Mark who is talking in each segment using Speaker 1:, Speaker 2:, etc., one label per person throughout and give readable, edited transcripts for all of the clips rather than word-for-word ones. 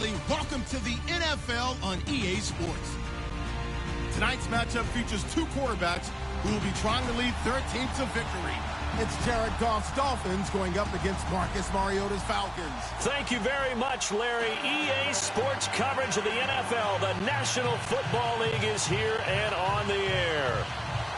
Speaker 1: family, welcome to the NFL on EA Sports. Tonight's matchup features two quarterbacks who will be trying to lead their team to victory. It's Jared Goff's Dolphins going up against Marcus Mariota's Falcons.
Speaker 2: Thank you very much, Larry. EA Sports coverage of the NFL. The National Football League is here and on the air.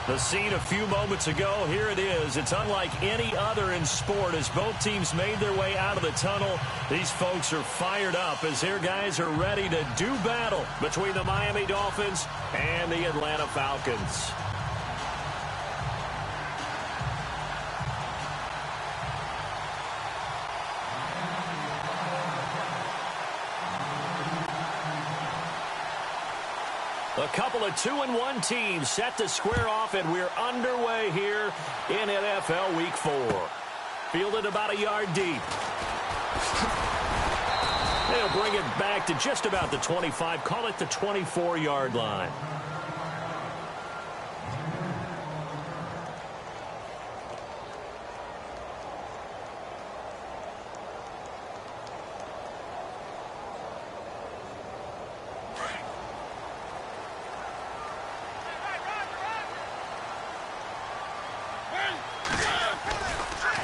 Speaker 2: The scene a few moments ago, here it is. It's unlike any other in sport as both teams made their way out of the tunnel. These folks are fired up as their guys are ready to do battle between the Miami Dolphins and the Atlanta Falcons. A couple of 2-1 teams set to square off, and we're underway here in NFL Week 4. Fielded about a yard deep. They'll bring it back to just about the 25, call it the 24-yard line.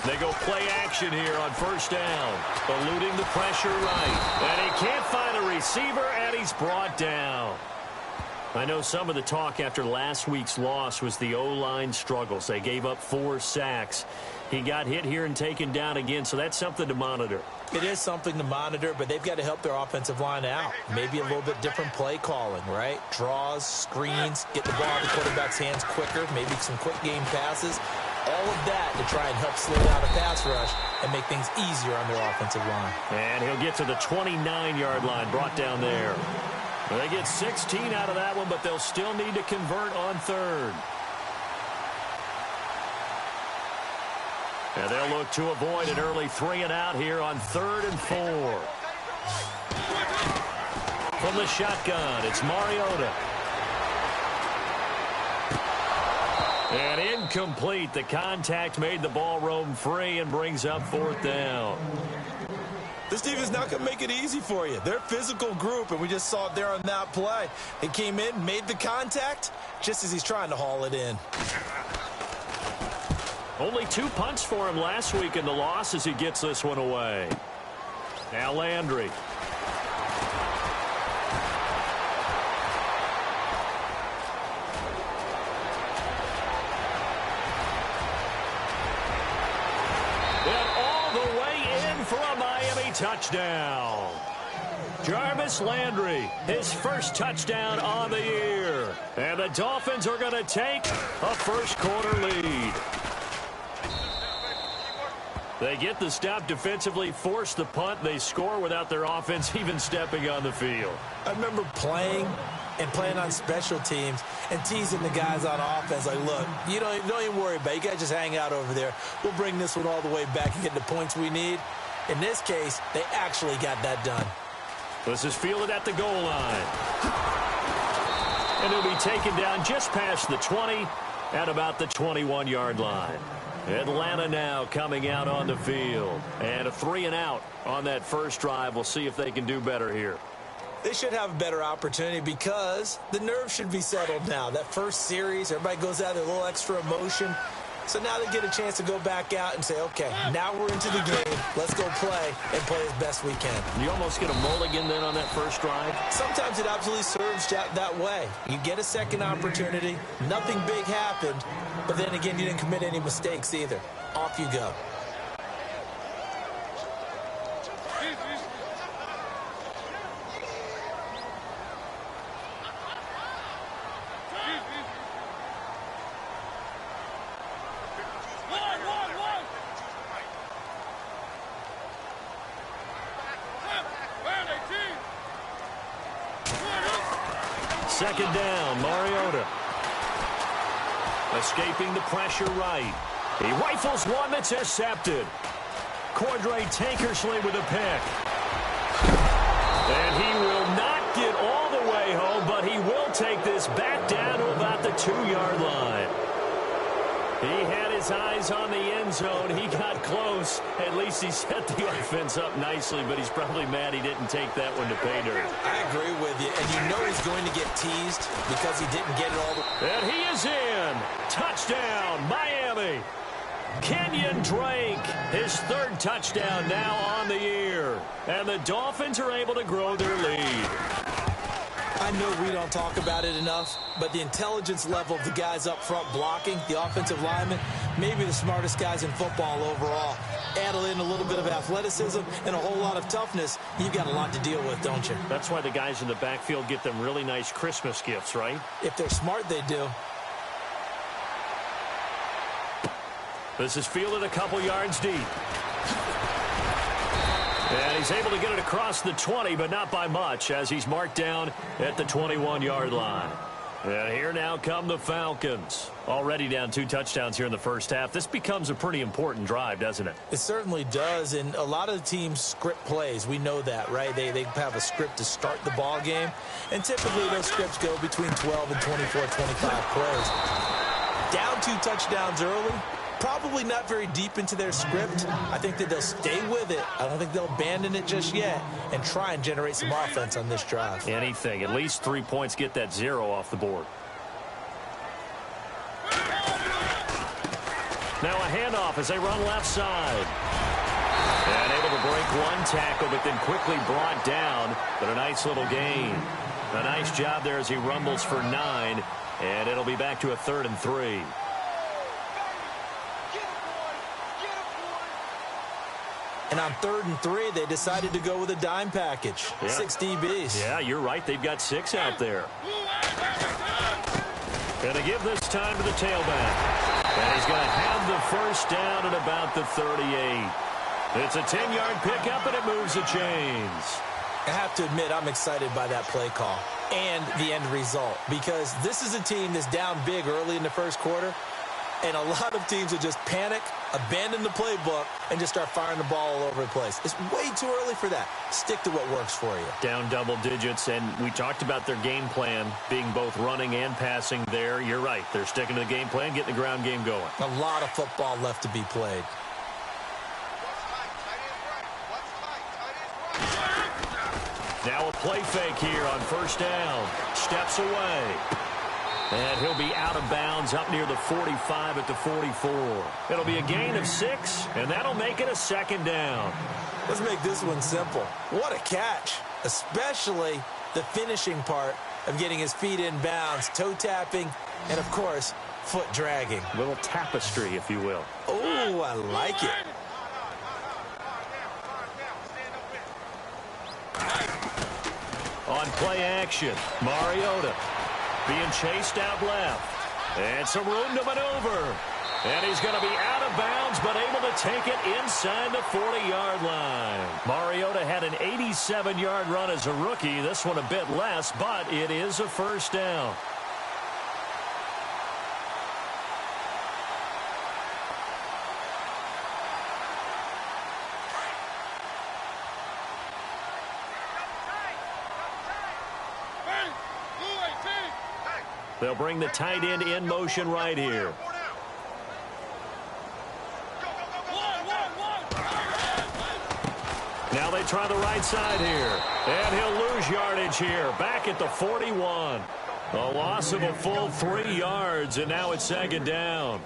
Speaker 2: They go play action here on first down. Eluding the pressure right. And he can't find a receiver, and he's brought down. I know some of the talk after last week's loss was the O-line struggles. They gave up 4 sacks. He got hit here and taken down again, so that's something to monitor.
Speaker 3: It is something to monitor, but they've got to help their offensive line out. Maybe a little bit different play calling, right? Draws, screens, get the ball in the quarterback's hands quicker, maybe some quick game passes. All of that to try and help slow down a pass rush and make things easier on their offensive line.
Speaker 2: And he'll get to the 29-yard line, brought down there. They get 16 out of that one, but they'll still need to convert on third. And they'll look to avoid an early 3-and-out here on 3rd and 4. From the shotgun, it's Mariota. And incomplete. The contact made the ball roam free and brings up 4th down.
Speaker 3: This team is not going to make it easy for you. They're a physical group, and we just saw it there on that play. They came in, made the contact, just as he's trying to haul it in.
Speaker 2: Only 2 punts for him last week in the loss as he gets this one away. Now Landry. For a Miami touchdown. Jarvis Landry, his first touchdown on the year. And the Dolphins are going to take a first-quarter lead. They get the stop defensively, force the punt. They score without their offense even stepping on the field.
Speaker 3: I remember playing on special teams and teasing the guys on offense like, look, you don't even worry about it. You guys just hang out over there. We'll bring this one all the way back and get the points we need. In this case, they actually got that done.
Speaker 2: This is fielded at the goal line. And he'll be taken down just past the 20 at about the 21-yard line. Atlanta now coming out on the field. And a 3-and-out on that first drive. We'll see if they can do better here.
Speaker 3: They should have a better opportunity because the nerves should be settled now. That first series, everybody goes out there, a little extra emotion. So now they get a chance to go back out and say, okay, now we're into the game. Let's go play and play as best we can.
Speaker 2: You almost get a mulligan then on that first drive?
Speaker 3: Sometimes it absolutely serves that way. You get a second opportunity. Nothing big happened. But then again, you didn't commit any mistakes either. Off you go.
Speaker 2: Second down, Mariota. Escaping the pressure right. He rifles one that's intercepted. Cordray Tankersley with a pick. And he will not get all the way home, but he will take this back down to about the 2-yard line. He had his his eyes on the end zone. He got close. At least he set the offense up nicely, but he's probably mad he didn't take that one to pay dirt.
Speaker 3: I agree with you, and you know he's going to get teased because he didn't get it all the way.
Speaker 2: And he is in. Touchdown, Miami. Kenyon Drake, his third touchdown now on the year. And the Dolphins are able to grow their lead.
Speaker 3: I know we don't talk about it enough, but the intelligence level of the guys up front blocking, the offensive linemen, maybe the smartest guys in football overall. Add in a little bit of athleticism and a whole lot of toughness, you've got a lot to deal with, don't you?
Speaker 2: That's why the guys in the backfield get them really nice Christmas gifts, right?
Speaker 3: If they're smart, they do.
Speaker 2: This is fielded a couple yards deep. And he's able to get it across the 20, but not by much, as he's marked down at the 21-yard line. And here now come the Falcons. Already down 2 touchdowns here in the first half. This becomes a pretty important drive, doesn't it?
Speaker 3: It certainly does, and a lot of the teams script plays. We know that, right? They have a script to start the ball game, and typically those scripts go between 12 and 24, 25 plays. Down 2 touchdowns early. Probably not very deep into their script. I think that they'll stay with it. I don't think they'll abandon it just yet and try and generate some offense on this drive.
Speaker 2: Anything. At least 3 points, get that 0 off the board. Now a handoff as they run left side. And able to break one tackle, but then quickly brought down. But a nice little gain. A nice job there as he rumbles for 9. And it'll be back to a 3rd and 3.
Speaker 3: And on 3rd and 3, they decided to go with a dime package. Yeah. 6 DBs.
Speaker 2: Yeah, you're right. They've got 6 out there. Going to give this time to the tailback. And he's going to have the first down at about the 38. It's a 10-yard pickup, and it moves the chains.
Speaker 3: I have to admit, I'm excited by that play call and the end result, because this is a team that's down big early in the first quarter. And a lot of teams will just panic, abandon the playbook, and just start firing the ball all over the place. It's way too early for that. Stick to what works for you.
Speaker 2: Down double digits, and we talked about their game plan being both running and passing there. You're right. They're sticking to the game plan, getting the ground game going.
Speaker 3: A lot of football left to be played.
Speaker 2: Now a play fake here on first down. Steps away. And he'll be out of bounds up near the 45 at the 44. It'll be a gain of 6, and that'll make it a 2nd down.
Speaker 3: Let's make this one simple. What a catch, especially the finishing part of getting his feet in bounds, toe tapping, and, of course, foot dragging.
Speaker 2: A little tapestry, if you will.
Speaker 3: Oh, I like it.
Speaker 2: On play action, Mariota being chased out left. And some room to maneuver. And he's going to be out of bounds, but able to take it inside the 40-yard line. Mariota had an 87-yard run as a rookie. This one a bit less, but it is a first down. They'll bring the tight end in motion right here. Now they try the right side here. And he'll lose yardage here. Back at the 41. A loss of a full 3 yards, and now it's 2nd down.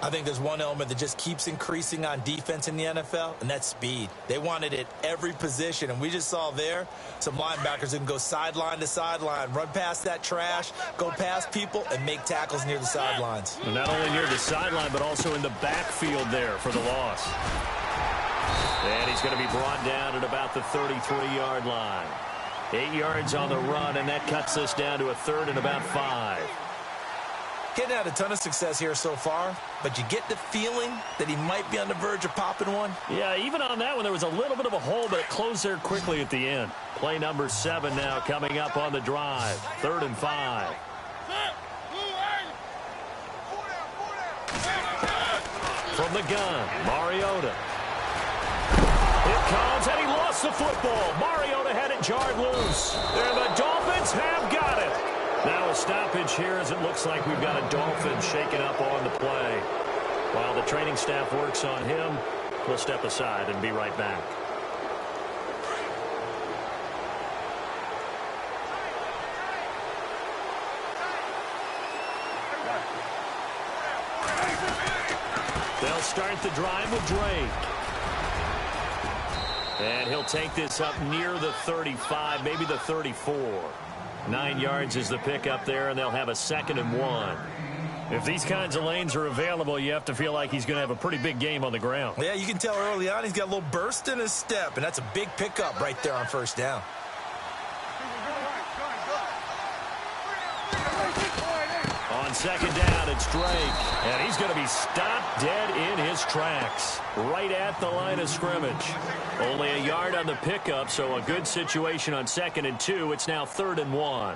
Speaker 3: I think there's one element that just keeps increasing on defense in the NFL, and that's speed. They want it at every position, and we just saw there some linebackers that can go sideline to sideline, run past that trash, go past people, and make tackles near the sidelines.
Speaker 2: And not only near the sideline, but also in the backfield there for the loss. And he's going to be brought down at about the 33-yard line. 8 yards on the run, and that cuts this down to a 3rd and about 5.
Speaker 3: Getting out a ton of success here so far, but you get the feeling that he might be on the verge of popping one.
Speaker 2: Yeah, even on that one, there was a little bit of a hole, but it closed there quickly at the end. Play number 7 now coming up on the drive. 3rd and 5. From the gun, Mariota. It comes, and he lost the football. Mariota had it jarred loose. And the Dolphins have got it. Now a stoppage here as it looks like we've got a Dolphin shaken up on the play. Well, training staff works on him. We'll step aside and be right back. They'll start the drive with Drake. And he'll take this up near the 35, maybe the 34. 9 yards is the pickup there, and they'll have a 2nd and 1. If these kinds of lanes are available, you have to feel like he's going to have a pretty big game on the ground.
Speaker 3: Yeah, you can tell early on he's got a little burst in his step, and that's a big pickup right there on 1st down.
Speaker 2: On 2nd down, it's Drake, and he's going to be stopped dead in his tracks, right at the line of scrimmage. Only a yard on the pickup, so a good situation on 2nd and 2. It's now 3rd and 1.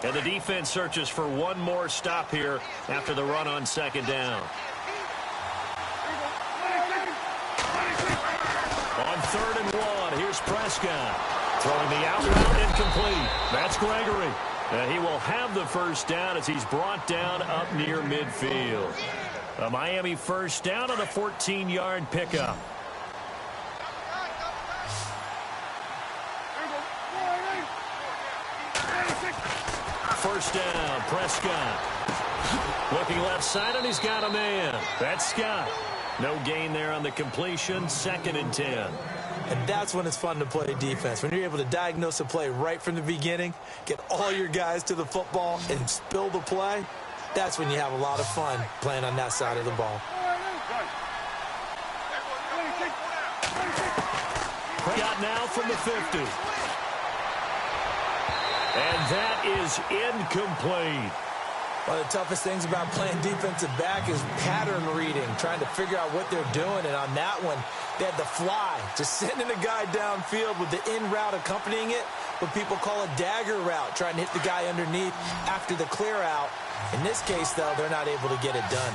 Speaker 2: And the defense searches for one more stop here after the run on 2nd down. On 3rd and 1, here's Prescott. Throwing the out route incomplete. That's Gregory. And he will have the 1st down as he's brought down up near midfield. A Miami 1st down on a 14-yard pickup. First down, Prescott. Looking left side, and he's got a man. That's Scott. No gain there on the completion. 2nd and 10.
Speaker 3: And that's when it's fun to play defense. When you're able to diagnose a play right from the beginning, get all your guys to the football, and spill the play, that's when you have a lot of fun playing on that side of the ball.
Speaker 2: Got now from the 50. And that is incomplete.
Speaker 3: One of the toughest things about playing defensive back is pattern reading, trying to figure out what they're doing. And on that one, they had the fly, just sending a guy downfield with the in route accompanying it, what people call a dagger route, trying to hit the guy underneath after the clear out. In this case, though, they're not able to get it done.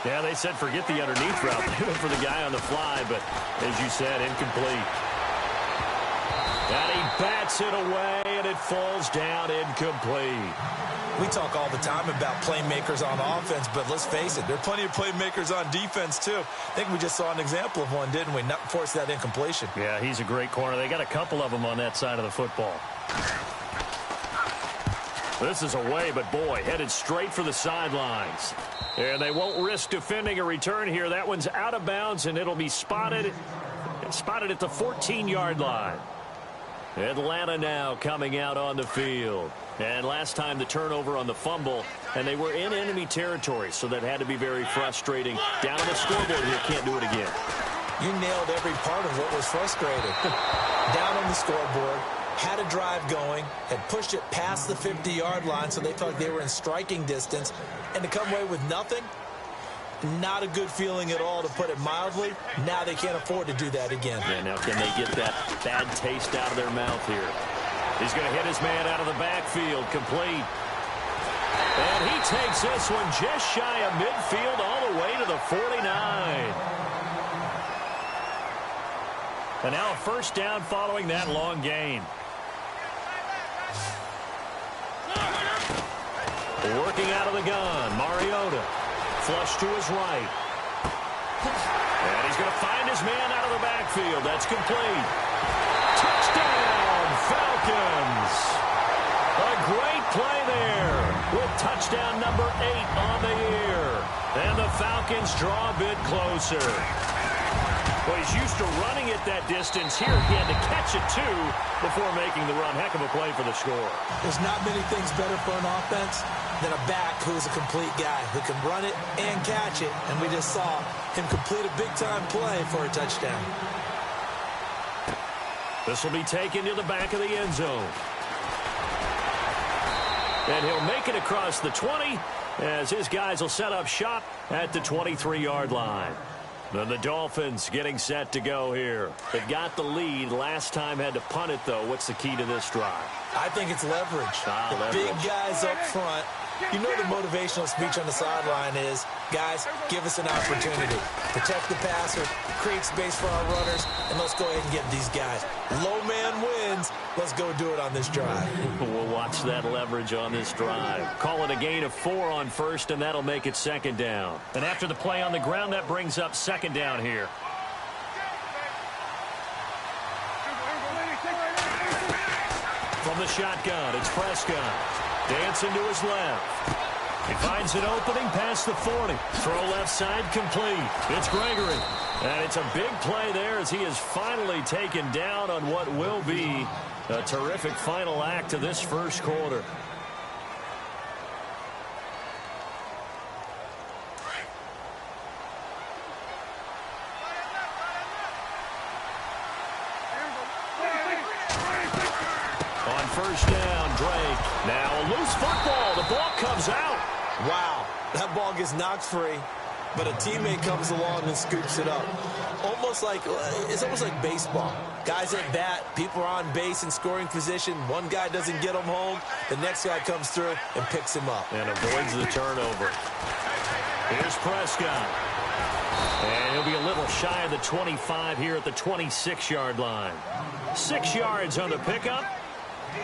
Speaker 2: Yeah, they said forget the underneath route. They went for the guy on the fly, but as you said, incomplete. And he bats it away, and it falls down incomplete.
Speaker 3: We talk all the time about playmakers on offense, but let's face it, there are plenty of playmakers on defense, too. I think we just saw an example of one, didn't we? Not force that incompletion.
Speaker 2: Yeah, he's a great corner. They got a couple of them on that side of the football. This is away, but boy, headed straight for the sidelines. And they won't risk defending a return here. That one's out of bounds, and it'll be spotted at the 14-yard line. Atlanta now coming out on the field. And last time the turnover on the fumble, and they were in enemy territory, so that had to be very frustrating. Down on the scoreboard here, can't do it again.
Speaker 3: You nailed every part of what was frustrating. Down on the scoreboard, had a drive going, had pushed it past the 50-yard line, so they felt like they were in striking distance, and to come away with nothing, not a good feeling at all, to put it mildly. Now they can't afford to do that again.
Speaker 2: Yeah, now can they get that bad taste out of their mouth here? He's going to hit his man out of the backfield, complete. And he takes this one just shy of midfield all the way to the 49. And now a 1st down following that long gain. Working out of the gun, Mariota. Flush to his right. And he's going to find his man out of the backfield. That's complete. Touchdown, Falcons. A great play there with touchdown number 8 on the year. And the Falcons draw a bit closer. Well, he's used to running it that distance. Here he had to catch it, too, before making the run. Heck of a play for the score.
Speaker 3: There's not many things better for an offense than a back who is a complete guy who can run it and catch it. And we just saw him complete a big-time play for a touchdown.
Speaker 2: This will be taken to the back of the end zone. And he'll make it across the 20 as his guys will set up shop at the 23-yard line. Then the Dolphins getting set to go here. They've got the lead. Last time had to punt it, though. What's the key to this drive?
Speaker 3: I think it's leverage.
Speaker 2: Leverage.
Speaker 3: Big guys up front You know the motivational speech on the sideline is, guys, give us an opportunity. Protect the passer, create space for our runners, and let's go ahead and get these guys. Low man wins. Let's go do it on this drive.
Speaker 2: We'll watch that leverage on this drive. Call it a gain of 4 on first, and that'll make it second down. And after the play on the ground, that brings up second down here. From the shotgun, it's Prescott. Dancing to his left. He finds an opening past the 40. Throw left side complete. It's Gregory. And it's a big play there as he is finally taken down on what will be a terrific final act of this first quarter. First down, Drake. Now a loose football. The ball comes out.
Speaker 3: Wow, that ball gets knocked free, but a teammate comes along and scoops it up. It's almost like baseball. Guys at bat, people are on base in scoring position. One guy doesn't get him home. The next guy comes through and picks him up.
Speaker 2: And avoids the turnover. Here's Prescott. And he'll be a little shy of the 25 here at the 26-yard line. 6 yards on the pickup.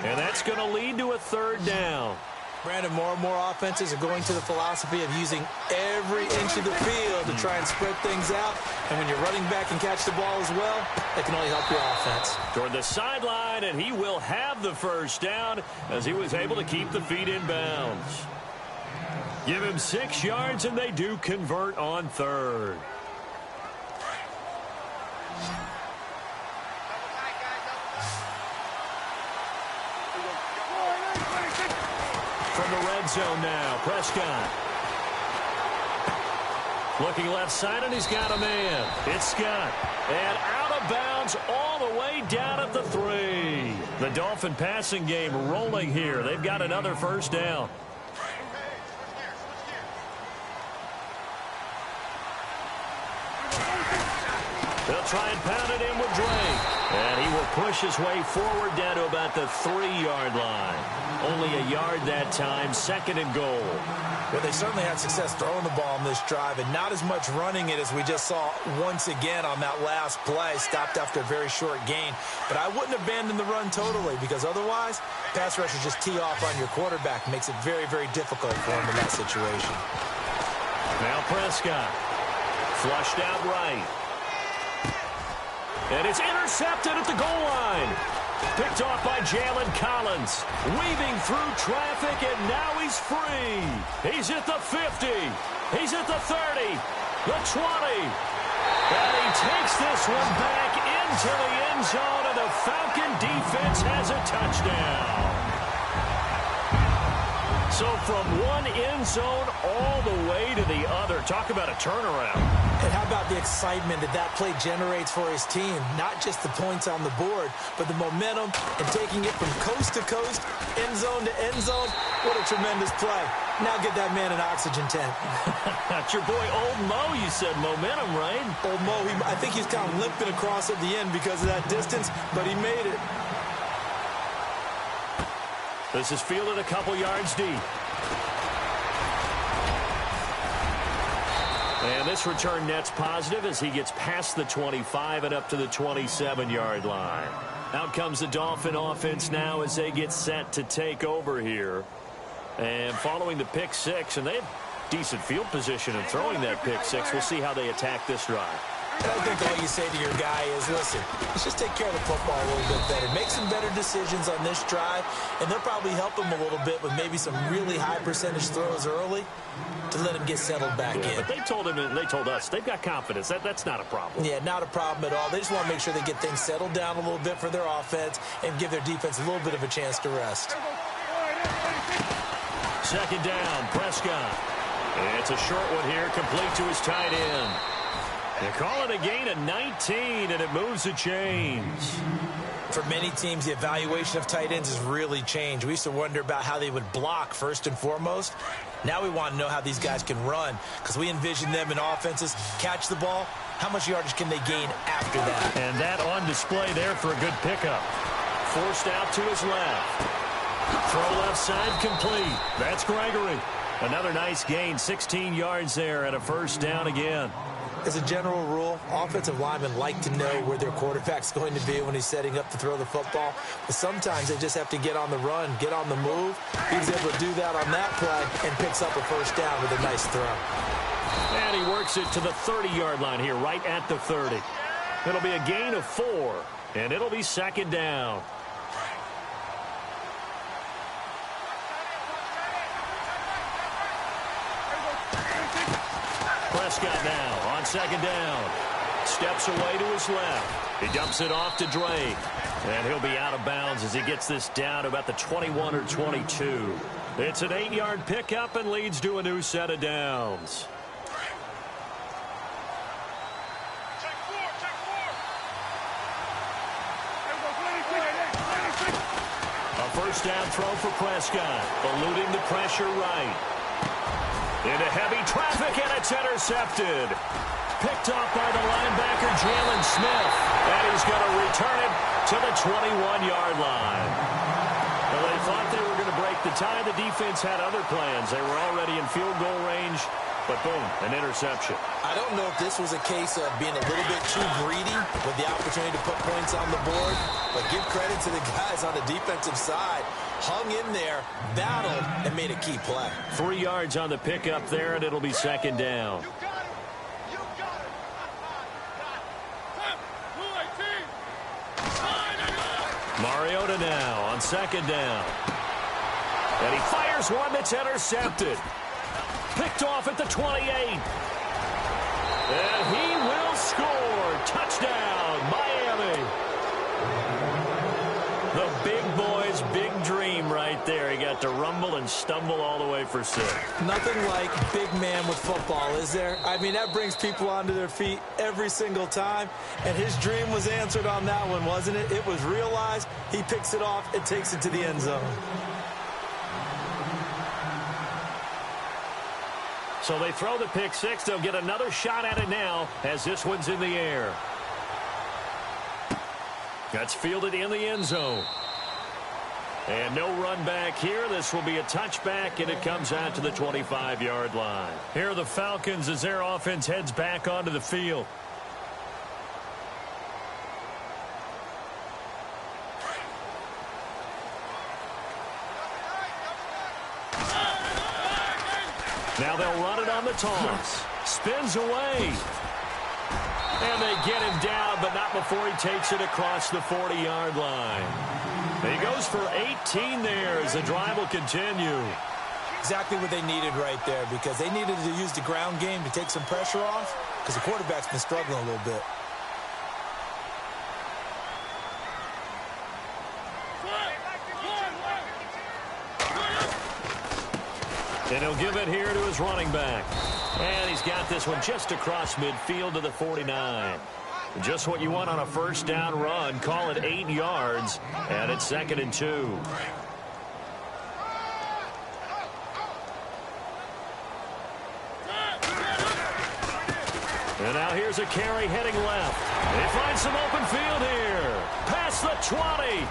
Speaker 2: And that's going to lead to a third down.
Speaker 3: Brandon, more and more offenses are going to the philosophy of using every inch of the field to try and spread things out. And when you're running back and catch the ball as well, that can only help your offense.
Speaker 2: Toward the sideline, and he will have the first down as he was able to keep the feet in bounds. Give him 6 yards, and they do convert on third. From the red zone now, Prescott. Looking left side, and he's got a man. It's Scott. And out of bounds all the way down at the 3. The Dolphin passing game rolling here. They've got another first down. They'll try and pound it in with Drake. And he will push his way forward down to about the 3-yard line. Only a yard that time, second and goal.
Speaker 3: Well, they certainly had success throwing the ball on this drive, and not as much running it as we just saw once again on that last play. Stopped after a very short gain. But I wouldn't abandon the run totally, because otherwise, pass rushers just tee off on your quarterback. Makes it very, very difficult for him in that situation.
Speaker 2: Now Prescott. Flushed out right. And it's intercepted at the goal line. Picked off by Jalen Collins. Weaving through traffic, and now he's free. He's at the 50. He's at the 30. The 20. And he takes this one back into the end zone, and the Falcon defense has a touchdown. So from one end zone all the way to the other. Talk about a turnaround.
Speaker 3: And how about the excitement that play generates for his team? Not just the points on the board, but the momentum and taking it from coast to coast, end zone to end zone. What a tremendous play. Now get that man an oxygen tent.
Speaker 2: That's your boy Old Mo. You said momentum, right?
Speaker 3: Old Mo, I think he's kind of limping across at the end because of that distance, but he made it.
Speaker 2: This is fielded a couple yards deep. And this return net's positive as he gets past the 25 and up to the 27-yard line. Out comes the Dolphin offense now as they get set to take over here. And following the pick six, and they have decent field position in throwing that pick six. We'll see how they attack this drive.
Speaker 3: And I think all you say to your guy is, listen, let's just take care of the football a little bit better. Make some better decisions on this drive, and they'll probably help him a little bit with maybe some really high percentage throws early to let him get settled back in.
Speaker 2: But they told him and they told us they've got confidence. That's not a problem.
Speaker 3: Yeah, not a problem at all. They just want to make sure they get things settled down a little bit for their offense and give their defense a little bit of a chance to rest.
Speaker 2: Second down, Prescott. And it's a short one here, complete to his tight end. They call it a gain of 19, and it moves the chains.
Speaker 3: For many teams, the evaluation of tight ends has really changed. We used to wonder about how they would block first and foremost. Now we want to know how these guys can run, because we envision them in offenses catch the ball. How much yardage can they gain after that?
Speaker 2: And that on display there for a good pickup. Forced out to his left. Throw left side complete. That's Gregory. Another nice gain, 16 yards there and a first down again.
Speaker 3: As a general rule, offensive linemen like to know where their quarterback's going to be when he's setting up to throw the football. But sometimes they just have to get on the run, get on the move. He was able to do that on that play and picks up a first down with a nice throw.
Speaker 2: And he works it to the 30-yard line here, right at the 30. It'll be a gain of 4, and it'll be second down. Prescott now on second down. Steps away to his left. He dumps it off to Drake. And he'll be out of bounds as he gets this down to about the 21 or 22. It's an 8-yard pickup and leads to a new set of downs. A first down throw for Prescott, eluding the pressure right. Into heavy traffic, and it's intercepted. Picked off by the linebacker, Jalen Smith. And he's going to return it to the 21-yard line. Well, they thought they were going to break the tie. The defense had other plans. They were already in field goal range. But boom, an interception.
Speaker 3: I don't know if this was a case of being a little bit too greedy with the opportunity to put points on the board, but give credit to the guys on the defensive side. Hung in there, battled, and made a key play.
Speaker 2: 3 yards on the pickup there, and it'll be second down. Mariota now on second down. And he fires one that's intercepted. Picked off at the 28. And he will score. Touchdown, Miami. The big boy's big dream right there. He got to rumble and stumble all the way for 6.
Speaker 3: Nothing like big man with football, is there? I mean, that brings people onto their feet every single time. And his dream was answered on that one, wasn't it? It was realized. He picks it off and takes it to the end zone.
Speaker 2: So they throw the pick 6. They'll get another shot at it now as this one's in the air. That's fielded in the end zone. And no run back here. This will be a touchback, and it comes out to the 25-yard line. Here are the Falcons as their offense heads back onto the field. Now they'll run it on the toss. Spins away. And they get him down, but not before he takes it across the 40-yard line. He goes for 18 there as the drive will continue.
Speaker 3: Exactly what they needed right there, because they needed to use the ground game to take some pressure off, because the quarterback's been struggling a little bit.
Speaker 2: And he'll give it here to his running back. And he's got this one just across midfield to the 49. Just what you want on a first down run. Call it 8 yards. And it's 2nd and 2. And now here's a carry heading left. They find some open field here. Past the 20.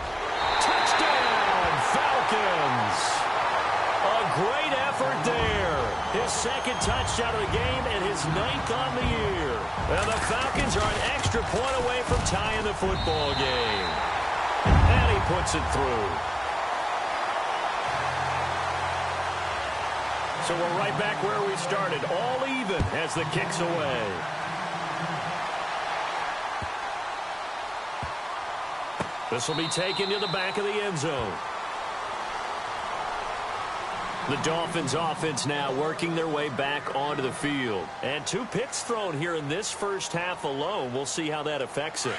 Speaker 2: Touchdown, Falcons. A great effort there. His 2nd touchdown of the game and his 9th on the year. And the Falcons are an extra point away from tying the football game. And he puts it through. So we're right back where we started. All even as the kick's away. This will be taken to the back of the end zone. The Dolphins offense now working their way back onto the field. And 2 picks thrown here in this first half alone. We'll see how that affects it.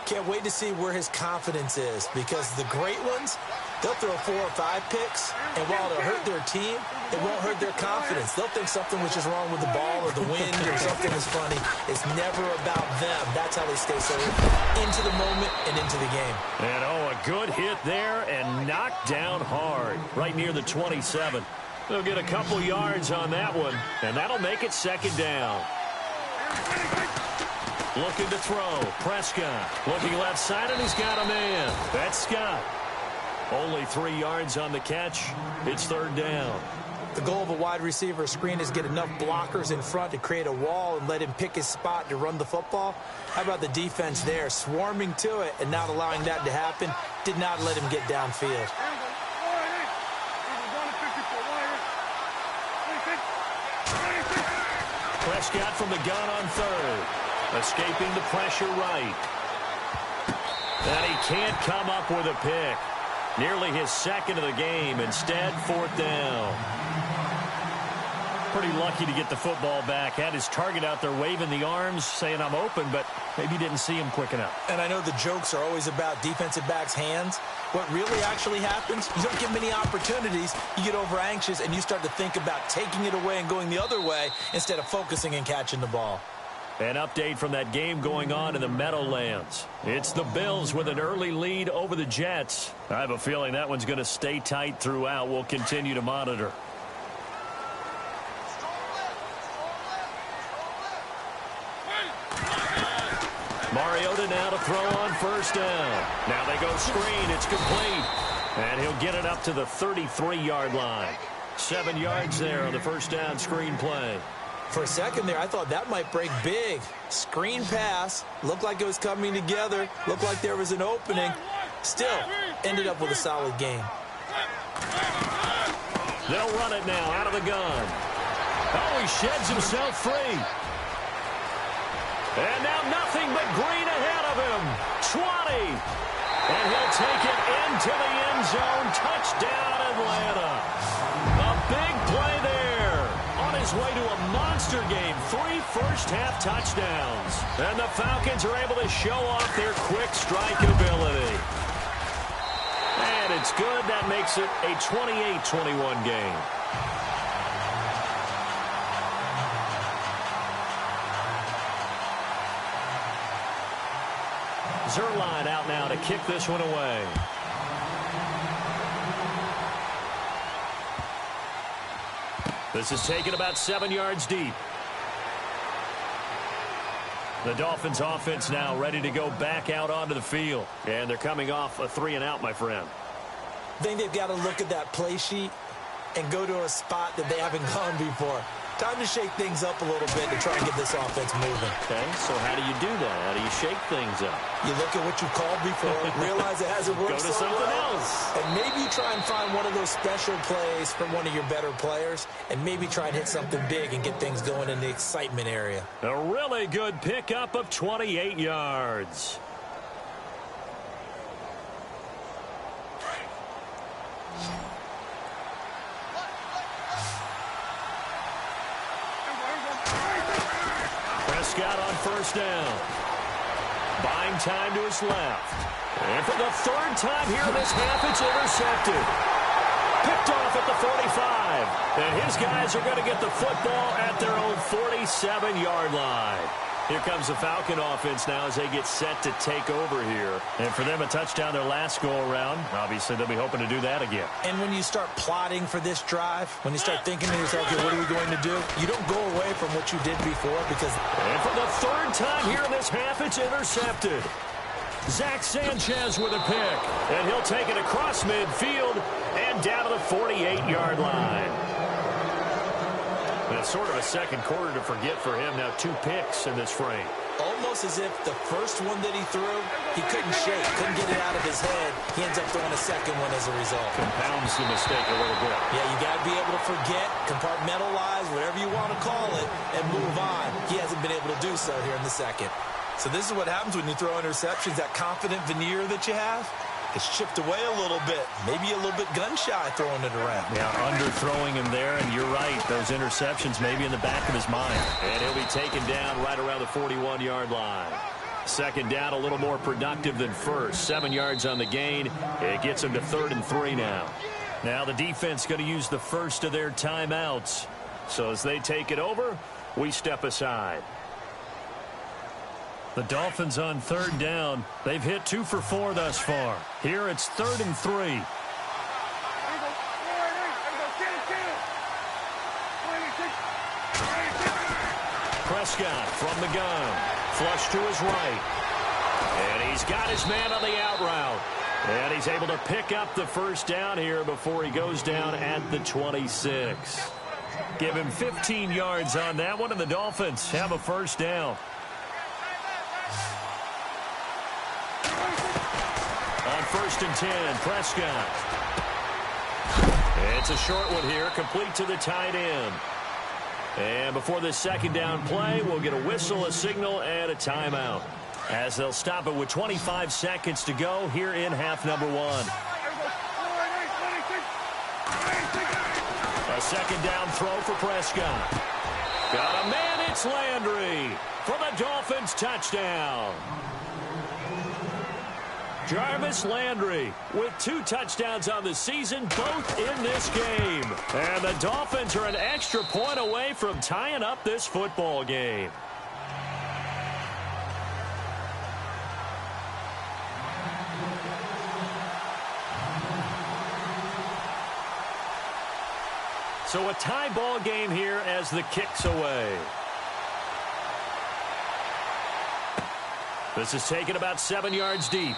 Speaker 3: Can't wait to see where his confidence is, because the great ones, they'll throw 4 or 5 picks, and while it'll hurt their team, it won't hurt their confidence. They'll think something was just wrong with the ball or the wind or something is funny. It's never about them. That's how they stay so into the moment and into the game.
Speaker 2: And a good hit there and knocked down hard right near the 27. They'll get a couple yards on that one, and that'll make it 2nd down. Looking to throw. Prescott looking left side, and he's got a man. That's Scott. Only 3 yards on the catch. It's third down.
Speaker 3: The goal of a wide receiver screen is get enough blockers in front to create a wall and let him pick his spot to run the football. How about the defense there, swarming to it and not allowing that to happen? Did not let him get downfield.
Speaker 2: Prescott from the gun on third. Escaping the pressure right. And he can't come up with a pick. Nearly his second of the game. Instead, fourth down. Pretty lucky to get the football back. Had his target out there waving the arms, saying I'm open, but maybe didn't see him quick enough.
Speaker 3: And I know the jokes are always about defensive backs' hands. What really actually happens, you don't get many opportunities. You get over anxious, and you start to think about taking it away and going the other way instead of focusing and catching the ball.
Speaker 2: An update from that game going on in the Meadowlands. It's the Bills with an early lead over the Jets. I have a feeling that one's going to stay tight throughout. We'll continue to monitor. Mariota now to throw on first down. Now they go screen. It's complete. And he'll get it up to the 33-yard line. 7 yards there on the first down screen play.
Speaker 3: For a second there, I thought that might break big. Screen pass. Looked like it was coming together. Looked like there was an opening. Still, ended up with a solid game.
Speaker 2: They'll run it now out of the gun. Oh, he sheds himself free. And now nothing but green ahead of him. 20. And he'll take it into the end zone. Touchdown, Atlanta. A big play there. On his way to a monster game. 3 first-half touchdowns. And the Falcons are able to show off their quick strike ability. And it's good. That makes it a 28-21 game. Zerline out now to kick this one away. This is taken about 7 yards deep. The Dolphins offense now ready to go back out onto the field. And they're coming off a 3-and-out, my friend.
Speaker 3: I think they've got to look at that play sheet and go to a spot that they haven't gone before. Time to shake things up a little bit to try and get this offense moving.
Speaker 2: Okay, so how do you do that? How do you shake things up?
Speaker 3: You look at what you called before, realize it hasn't worked
Speaker 2: Go to something else.
Speaker 3: And maybe try and find one of those special plays from one of your better players, and maybe try and hit something big and get things going in the excitement area.
Speaker 2: A really good pickup of 28 yards. Prescott on first down. Buying time to his left. And for the third time here in this half, it's intercepted. Picked off at the 45. And his guys are going to get the football at their own 47-yard line. Here comes the Falcon offense now as they get set to take over here. And for them, a touchdown their last go-around. Obviously, they'll be hoping to do that again.
Speaker 3: And when you start plotting for this drive, when you start thinking to yourself, okay, what are we going to do? You don't go away from what you did before because...
Speaker 2: And for the third time here in this half, it's intercepted. Zach Sanchez with a pick. And he'll take it across midfield and down to the 48-yard line. That's sort of a second quarter to forget for him. Now 2 picks in this frame.
Speaker 3: Almost as if the first one that he threw, he couldn't shake, couldn't get it out of his head. He ends up throwing a second one as a result.
Speaker 2: Compounds the mistake a little bit.
Speaker 3: Yeah, you got to be able to forget, compartmentalize, whatever you want to call it, and move on. He hasn't been able to do so here in the second. So this is what happens when you throw interceptions, that confident veneer that you have. It's chipped away a little bit. Maybe a little bit gun-shy throwing it around.
Speaker 2: Yeah, underthrowing him there, and you're right. Those interceptions maybe in the back of his mind. And he'll be taken down right around the 41-yard line. Second down, a little more productive than first. 7 yards on the gain. It gets him to 3rd and 3 now. Now the defense going to use the first of their timeouts. So as they take it over, we step aside. The Dolphins on 3rd down. They've hit 2 for 4 thus far. Here it's 3rd and 3. Prescott from the gun. Flush to his right. And he's got his man on the out route. And he's able to pick up the first down here before he goes down at the 26. Give him 15 yards on that one, and the Dolphins have a first down. On 1st and 10, Prescott. It's a short one here, complete to the tight end. And before this second down play, we'll get a whistle, a signal, and a timeout, as they'll stop it with 25 seconds to go here in half number 1. A second down throw for Prescott. Got a man, it's Landry for the Dolphins touchdown. Jarvis Landry with 2 touchdowns on the season, both in this game. And the Dolphins are an extra point away from tying up this football game. So a tie ball game here as the kick's away. This is taken about 7 yards deep.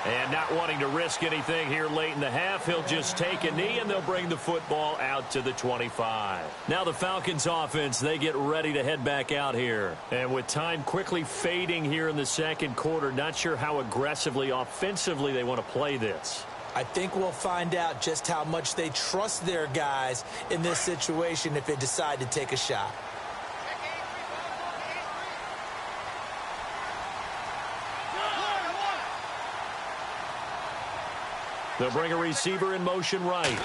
Speaker 2: And not wanting to risk anything here late in the half, he'll just take a knee, and they'll bring the football out to the 25. Now the Falcons offense, they get ready to head back out here. And with time quickly fading here in the second quarter, not sure how aggressively, offensively they want to play this.
Speaker 3: I think we'll find out just how much they trust their guys in this situation if they decide to take a shot.
Speaker 2: They'll bring a receiver in motion right.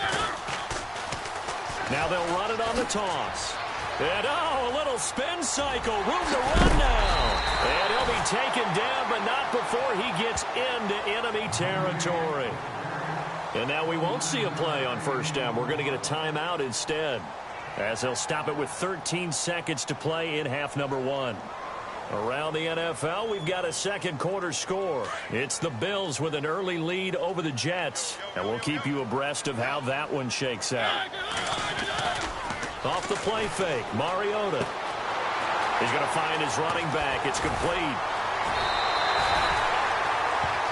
Speaker 2: Now they'll run it on the toss. And, a little spin cycle. Room to run now. And he'll be taken down, but not before he gets into enemy territory. And now we won't see a play on first down. We're going to get a timeout instead, as they'll stop it with 13 seconds to play in half number 1. Around the NFL, we've got a second quarter score. It's the Bills with an early lead over the Jets. And we'll keep you abreast of how that one shakes out. Off the play fake, Mariota. He's going to find his running back. It's complete.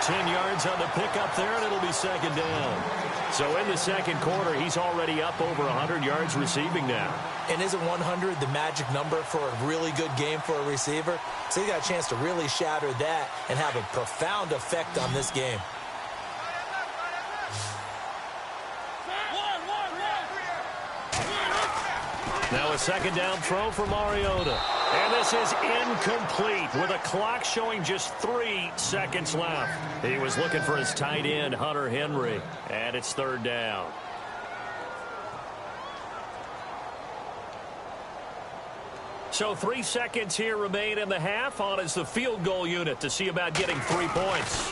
Speaker 2: 10 yards on the pickup there, and it'll be second down. So in the second quarter, he's already up over 100 yards receiving now.
Speaker 3: And isn't 100 the magic number for a really good game for a receiver? So he got a chance to really shatter that and have a profound effect on this game.
Speaker 2: Now a second down throw for Mariota. And this is incomplete with a clock showing just 3 seconds left. He was looking for his tight end, Hunter Henry, and it's third down. So 3 seconds here remain in the half. On is the field goal unit to see about getting 3 points.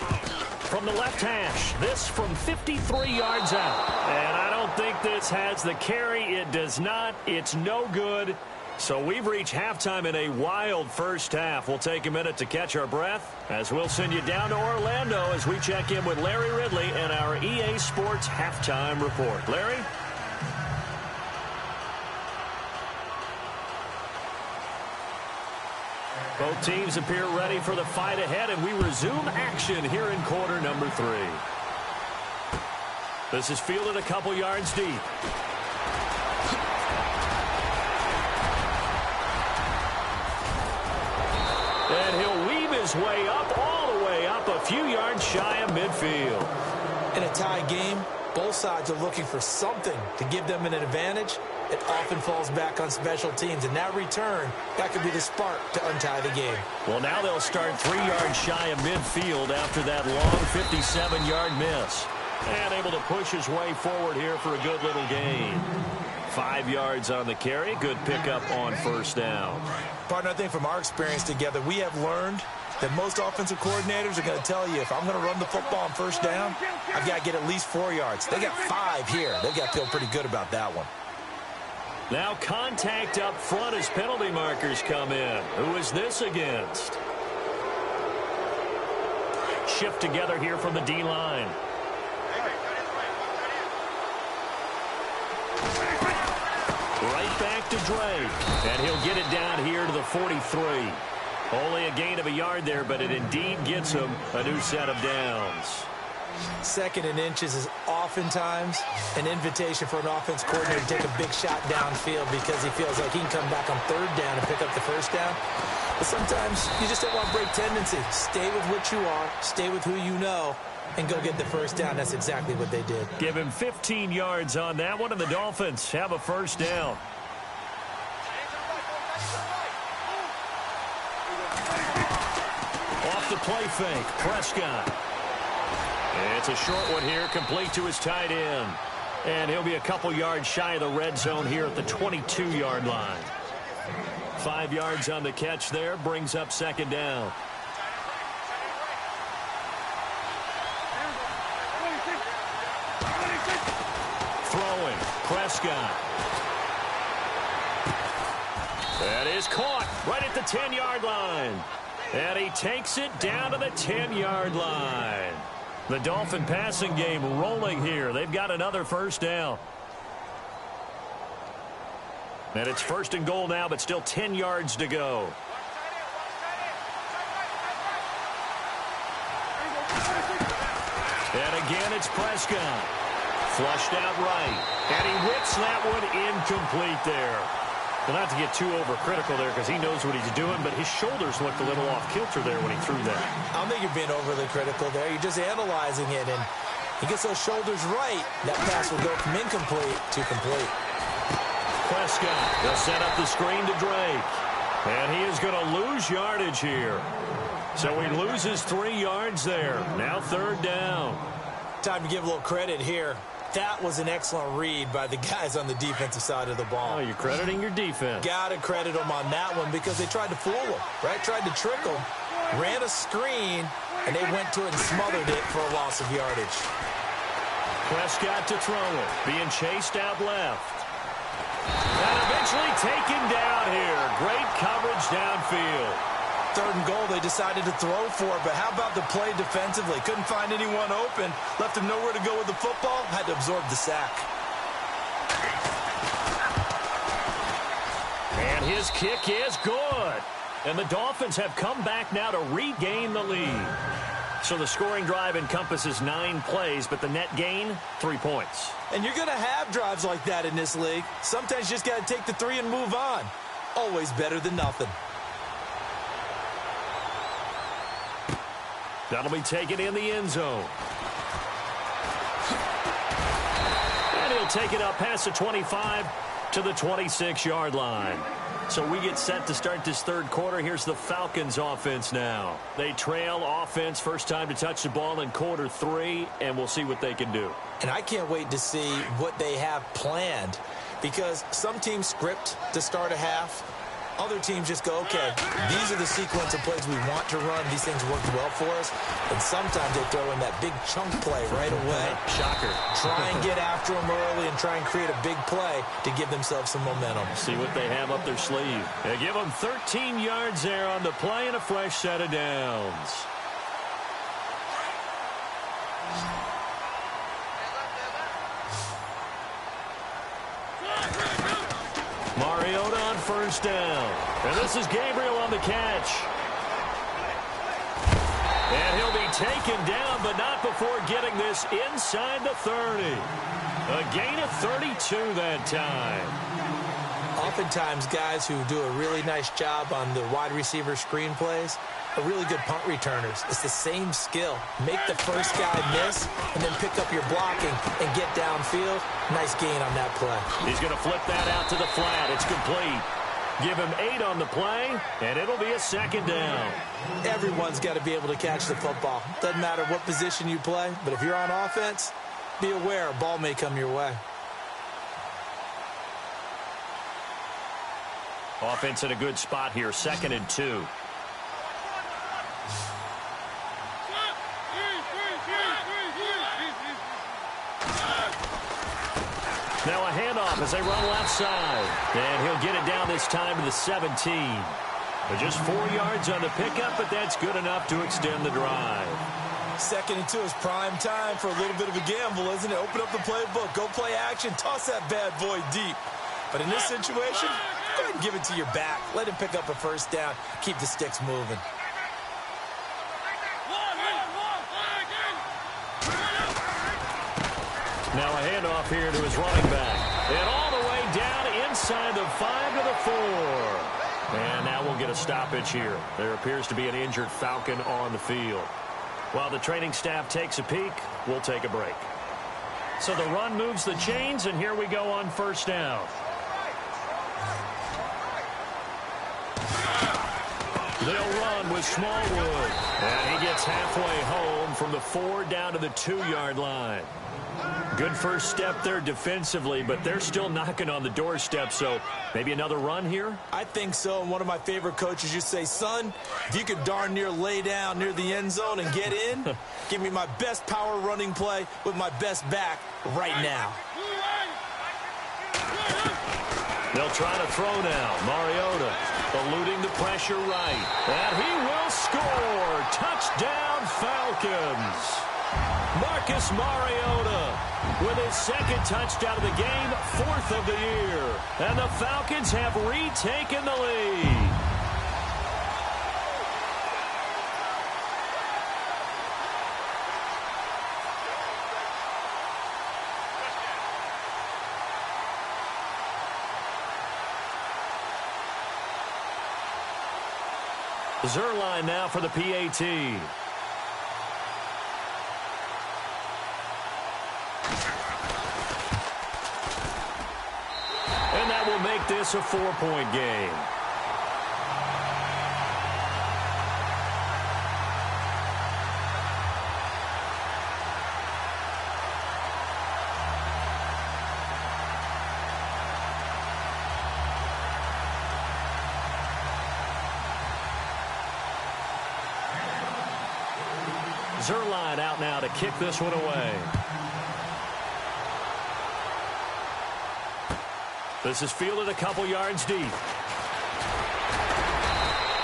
Speaker 2: From the left hash, this from 53 yards out. And I don't think this has the carry. It does not. It's no good. So we've reached halftime in a wild first half. We'll take a minute to catch our breath as we'll send you down to Orlando as we check in with Larry Ridley and our EA Sports Halftime Report. Larry? Both teams appear ready for the fight ahead, and we resume action here in quarter number 3. This is fielded a couple yards deep. And he'll weave his way up, all the way up, a few yards shy of midfield.
Speaker 3: In a tie game, both sides are looking for something to give them an advantage. It often falls back on special teams, and that return, that could be the spark to untie the game.
Speaker 2: Well, now they'll start 3 yards shy of midfield after that long 57-yard miss. And able to push his way forward here for a good little gain. 5 yards on the carry. Good pickup on first down.
Speaker 3: Partner, I think from our experience together, we have learned that most offensive coordinators are going to tell you, if I'm going to run the football on first down, I've got to get at least 4 yards. They got 5 here. They've got to feel pretty good about that one.
Speaker 2: Now contact up front as penalty markers come in. Who is this against? Shift together here from the D-line. Right back to Drake. And he'll get it down here to the 43. Only a gain of a yard there, but it indeed gets him a new set of downs.
Speaker 3: Second and inches is oftentimes an invitation for an offense coordinator to take a big shot downfield because he feels like he can come back on third down and pick up the first down. But sometimes you just don't want to break tendency. Stay with what you are, stay with who you know, and go get the first down. That's exactly what they did.
Speaker 2: Give him 15 yards on that one, and the Dolphins have a first down. Off the play fake, Prescott. It's a short one here, complete to his tight end. And he'll be a couple yards shy of the red zone here at the 22-yard line. 5 yards on the catch there, brings up second down. Throwing, Prescott. That is caught right at the 10-yard line. And he takes it down to the 10-yard line. The Dolphin passing game rolling here. They've got another first down. And it's first and goal now, but still 10 yards to go. And again, it's Prescott. Flushed out right. And he whips that one incomplete there. Well, not to get too overcritical there because he knows what he's doing, but his shoulders looked a little off kilter there when he threw that.
Speaker 3: I don't think you're being overly critical there. You're just analyzing it, and he gets those shoulders right. That pass will go from incomplete to complete.
Speaker 2: Prescott will set up the screen to Drake. And he is going to lose yardage here. So he loses 3 yards there. Now third down.
Speaker 3: Time to give a little credit here. That was an excellent read by the guys on the defensive side of the ball.
Speaker 2: Oh, you're crediting your defense.
Speaker 3: Got to credit them on that one because they tried to fool him, right? Tried to trick him, ran a screen, and they went to it and smothered it for a loss of yardage.
Speaker 2: Prescott to throw it, being chased out left. And eventually taken down here. Great coverage downfield.
Speaker 3: Third and goal, they decided to throw for it, but how about the play defensively? Couldn't find anyone open, left him nowhere to go with the football, had to absorb the sack.
Speaker 2: And his kick is good. And the Dolphins have come back now to regain the lead. So the scoring drive encompasses 9 plays, but the net gain, 3 points.
Speaker 3: And you're going to have drives like that in this league. Sometimes you just got to take the 3 and move on. Always better than nothing.
Speaker 2: That'll be taken in the end zone. And he'll take it up past the 25 to the 26-yard line. So we get set to start this third quarter. Here's the Falcons offense now. They trail offense, first time to touch the ball in quarter 3, and we'll see what they can do.
Speaker 3: And I can't wait to see what they have planned because some teams script to start a half. Other teams just go, okay, these are the sequence of plays we want to run. These things worked well for us. And sometimes they throw in that big chunk play right away.
Speaker 2: Shocker.
Speaker 3: Try and get after them early and try and create a big play to give themselves some momentum.
Speaker 2: See what they have up their sleeve. They give them 13 yards there on the play and a fresh set of downs. Mariota on first down. And this is Gabriel on the catch. And he'll be taken down, but not before getting this inside the 30. A gain of 32 that time.
Speaker 3: Oftentimes, guys who do a really nice job on the wide receiver screenplays are really good punt returners. It's the same skill. Make the first guy miss and then pick up your blocking and get downfield. Nice gain on that play.
Speaker 2: He's going to flip that out to the flat. It's complete. Give him 8 on the play, and it'll be a second down.
Speaker 3: Everyone's got to be able to catch the football. Doesn't matter what position you play, but if you're on offense, be aware a ball may come your way.
Speaker 2: Offense in a good spot here, 2nd and 2. Now a handoff as they run left side. And he'll get it down this time to the 17. But just 4 yards on the pickup, but that's good enough to extend the drive.
Speaker 3: 2nd and 2 is prime time for a little bit of a gamble, isn't it? Open up the playbook, go play action, toss that bad boy deep. But in this situation, go ahead and give it to your back. Let him pick up a first down. Keep the sticks moving.
Speaker 2: Now a handoff here to his running back. And all the way down inside the 5 to the 4. And now we'll get a stoppage here. There appears to be an injured Falcon on the field. While the training staff takes a peek, we'll take a break. So the run moves the chains, and here we go on first down. They'll run with Smallwood. And he gets halfway home from the 4 down to the 2-yard line. Good first step there defensively, but they're still knocking on the doorstep, so maybe another run here?
Speaker 3: I think so, and one of my favorite coaches used to say, son, if you could darn near lay down near the end zone and get in, give me my best power running play with my best back right now.
Speaker 2: They'll try to throw now. Mariota eluding the pressure right. And he will score. Touchdown, Falcons. Marcus Mariota with his second touchdown of the game, 4th of the year. And the Falcons have retaken the lead. Zerline now for the PAT. And that will make this a 4-point game. Zerline out now to kick this one away. This is fielded a couple yards deep.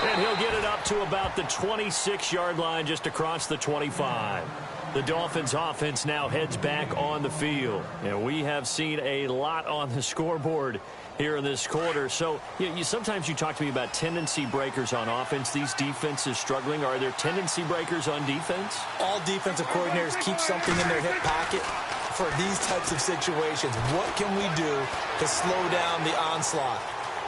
Speaker 2: And he'll get it up to about the 26-yard line, just across the 25. The Dolphins offense now heads back on the field. And we have seen a lot on the scoreboard here in this quarter. So sometimes you talk to me about tendency breakers on offense. These defenses struggling. Are there tendency breakers on defense?
Speaker 3: All defensive coordinators keep something in their hip pocket for these types of situations. What can we do to slow down the onslaught?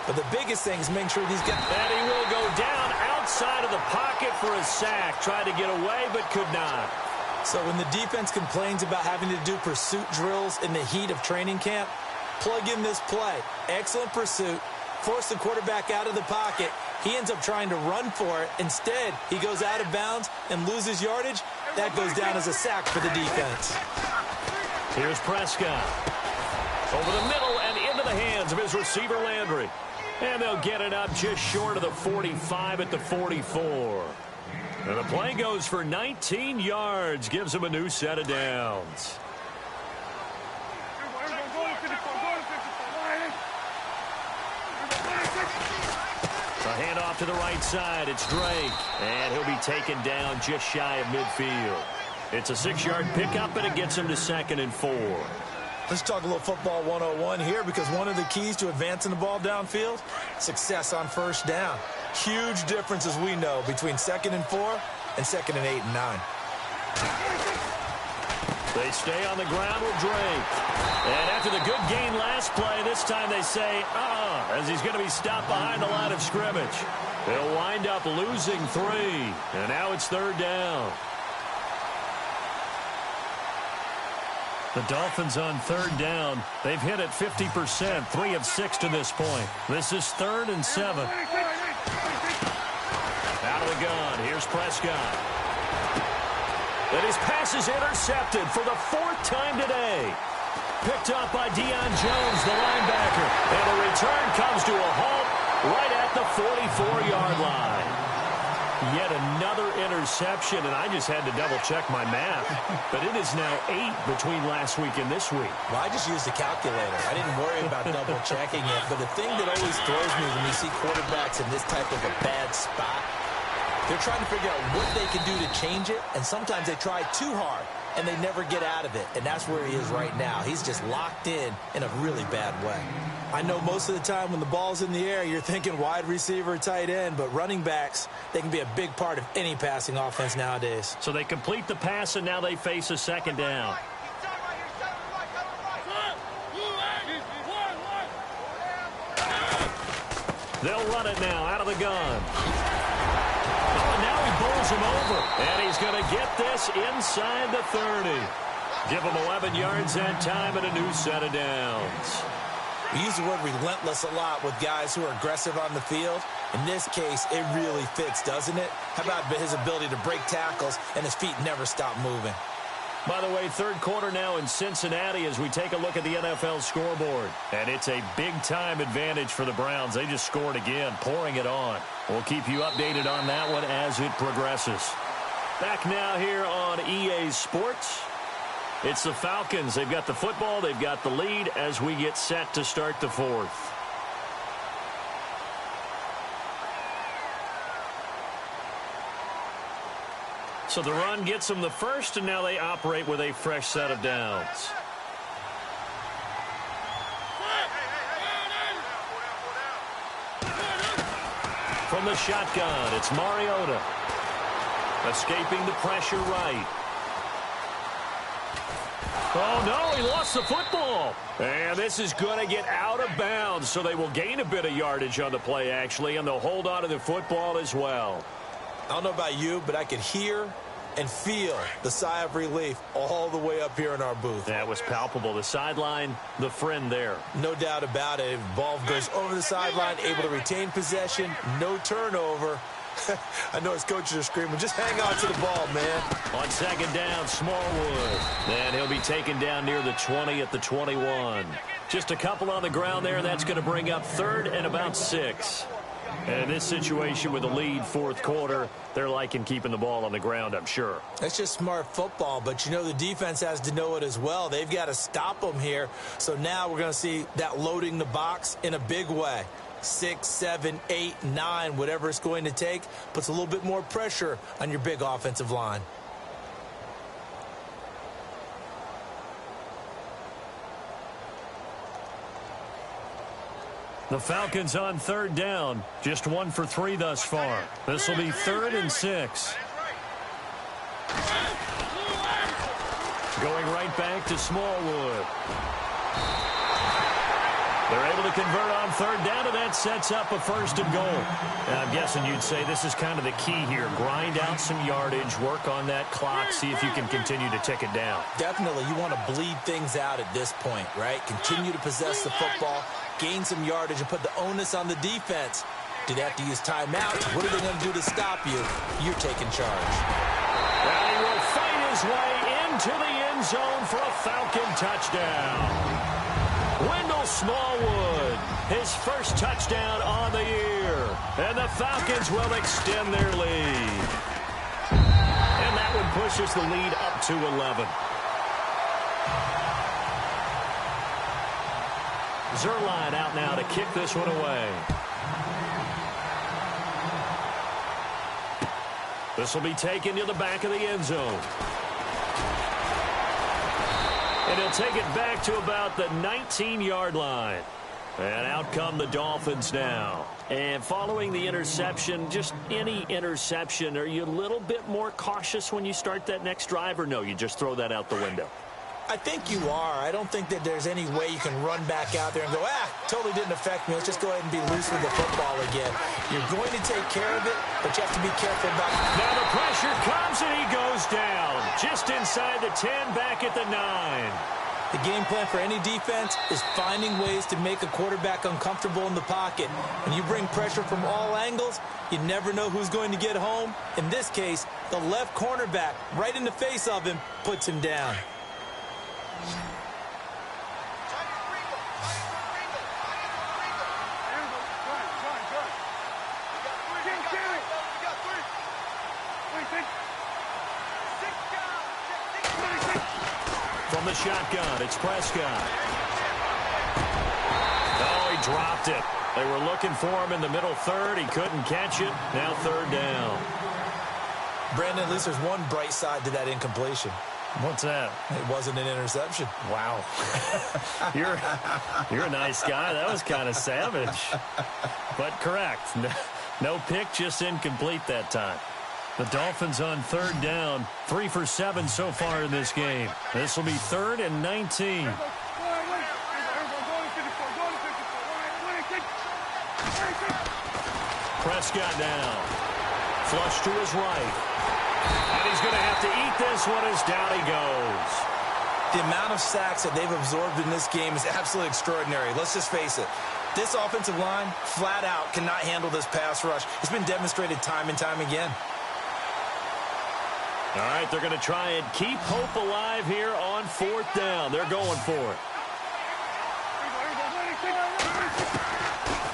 Speaker 3: But the biggest thing is making sure these guys...
Speaker 2: And he will go down outside of the pocket for a sack. Tried to get away, but could not.
Speaker 3: So when the defense complains about having to do pursuit drills in the heat of training camp, plug in this play. Excellent pursuit. Force the quarterback out of the pocket. He ends up trying to run for it. Instead, he goes out of bounds and loses yardage. That goes down as a sack for the defense.
Speaker 2: Here's Prescott. Over the middle and into the hands of his receiver, Landry. And they'll get it up just short of the 45 at the 44. And the play goes for 19 yards. Gives him a new set of downs. A handoff to the right side. It's Drake. And he'll be taken down just shy of midfield. It's a 6-yard pickup, and it gets him to 2nd and 4.
Speaker 3: Let's talk a little football 101 here, because one of the keys to advancing the ball downfield, success on first down. Huge difference, as we know, between 2nd and 4 and 2nd and 8 and 9.
Speaker 2: They stay on the ground with Drake. And after the good gain last play, this time they say, as he's going to be stopped behind the line of scrimmage. They'll wind up losing 3. And now it's 3rd down. The Dolphins on 3rd down. They've hit it 50%, 3 of 6 to this point. This is 3rd and 7. Out of the gun, here's Prescott. And his pass is intercepted for the 4th time today. Picked up by Deion Jones, the linebacker. And the return comes to a halt right at the 44-yard line. Yet another interception, and I just had to double-check my math. But it is now 8 between last week and this week.
Speaker 3: Well, I just used a calculator. I didn't worry about double-checking it. But the thing that always throws me when you see quarterbacks in this type of a bad spot, they're trying to figure out what they can do to change it, and sometimes they try too hard, and they never get out of it. And that's where he is right now. He's just locked in a really bad way. I know most of the time when the ball's in the air, you're thinking wide receiver, tight end, but running backs, they can be a big part of any passing offense nowadays.
Speaker 2: So they complete the pass, and now they face a 2nd down. They'll run it now out of the gun. Oh, and now he bowls him over. And he's going to get this inside the 30. Give him 11 yards that time and a new set of downs.
Speaker 3: We use the word relentless a lot with guys who are aggressive on the field. In this case, it really fits, doesn't it? How about his ability to break tackles and his feet never stop moving?
Speaker 2: By the way, third quarter now in Cincinnati as we take a look at the NFL scoreboard. And it's a big-time advantage for the Browns. They just scored again, pouring it on. We'll keep you updated on that one as it progresses. Back now here on EA Sports. It's the Falcons. They've got the football. They've got the lead as we get set to start the fourth. So the run gets them the first, and now they operate with a fresh set of downs. From the shotgun, it's Mariota. Escaping the pressure right. Oh, no, he lost the football. And this is going to get out of bounds, so they will gain a bit of yardage on the play, actually, and they'll hold on to the football as well.
Speaker 3: I don't know about you, but I could hear and feel the sigh of relief all the way up here in our booth.
Speaker 2: That was palpable. The sideline, the friend there.
Speaker 3: No doubt about it. If the ball goes over the sideline, able to retain possession, no turnover. I know his coaches are screaming, just hang on to the ball, man.
Speaker 2: On second down, Smallwood. And he'll be taken down near the 20 at the 21. Just a couple on the ground there, and that's going to bring up third and about 6. And in this situation with the lead fourth quarter, they're liking keeping the ball on the ground, I'm sure.
Speaker 3: That's just smart football, but you know the defense has to know it as well. They've got to stop them here. So now we're going to see that loading the box in a big way. 6, 7, 8, 9, whatever it's going to take, puts a little bit more pressure on your big offensive line.
Speaker 2: The Falcons on third down. Just 1 for 3 thus far. This will be 3rd and 6. Going right back to Smallwood. They're able to convert on third down, and that sets up a 1st and goal. And I'm guessing you'd say this is kind of the key here. Grind out some yardage, work on that clock, see if you can continue to tick it down.
Speaker 3: Definitely. You want to bleed things out at this point, right? Continue to possess the football, gain some yardage, and put the onus on the defense. Do they have to use timeouts? What are they going to do to stop you? You're taking charge.
Speaker 2: And he will fight his way into the end zone for a Falcon touchdown. Wendell Smallwood, his first touchdown on the year. And the Falcons will extend their lead. And that one pushes the lead up to 11. Zerline out now to kick this one away. This will be taken to the back of the end zone. And he'll take it back to about the 19-yard line. And out come the Dolphins now. And following the interception, just any interception, are you a little bit more cautious when you start that next drive, or no, you just throw that out the window?
Speaker 3: I think you are. I don't think that there's any way you can run back out there and go, totally didn't affect me. Let's just go ahead and be loose with the football again. You're going to take care of it, but you have to be careful about it.
Speaker 2: Now the pressure comes, and he goes down. Just inside the 10, back at the 9.
Speaker 3: The game plan for any defense is finding ways to make a quarterback uncomfortable in the pocket. When you bring pressure from all angles, you never know who's going to get home. In this case, the left cornerback, right in the face of him, puts him down.
Speaker 2: From the shotgun, it's Prescott. Oh, he dropped it. They were looking for him in the middle third. He couldn't catch it. Now third down.
Speaker 3: Brandon, at least there's one bright side to that incompletion.
Speaker 2: What's that?
Speaker 3: It wasn't an interception.
Speaker 2: Wow. You're a nice guy. That was kind of savage. But correct. No pick, just incomplete that time. The Dolphins on third down. 3 for 7 so far in this game. This will be 3rd and 19. Prescott down. Flush to his right. And he's going to have to eat this one as down he goes.
Speaker 3: The amount of sacks that they've absorbed in this game is absolutely extraordinary. Let's just face it. This offensive line, flat out, cannot handle this pass rush. It's been demonstrated time and time again.
Speaker 2: All right, they're going to try and keep hope alive here on 4th down. They're going for it.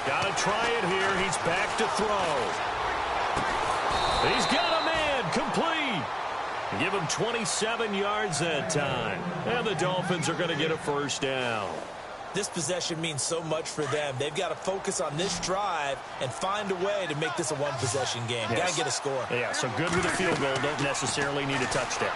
Speaker 2: Got to try it here. He's back to throw. He's got a man complete. Give him 27 yards that time. And the Dolphins are going to get a 1st down.
Speaker 3: This possession means so much for them. They've got to focus on this drive and find a way to make this a one-possession game.
Speaker 2: Yes.
Speaker 3: Got to get a score.
Speaker 2: Yeah, so good with a field goal. Don't necessarily need a touchdown.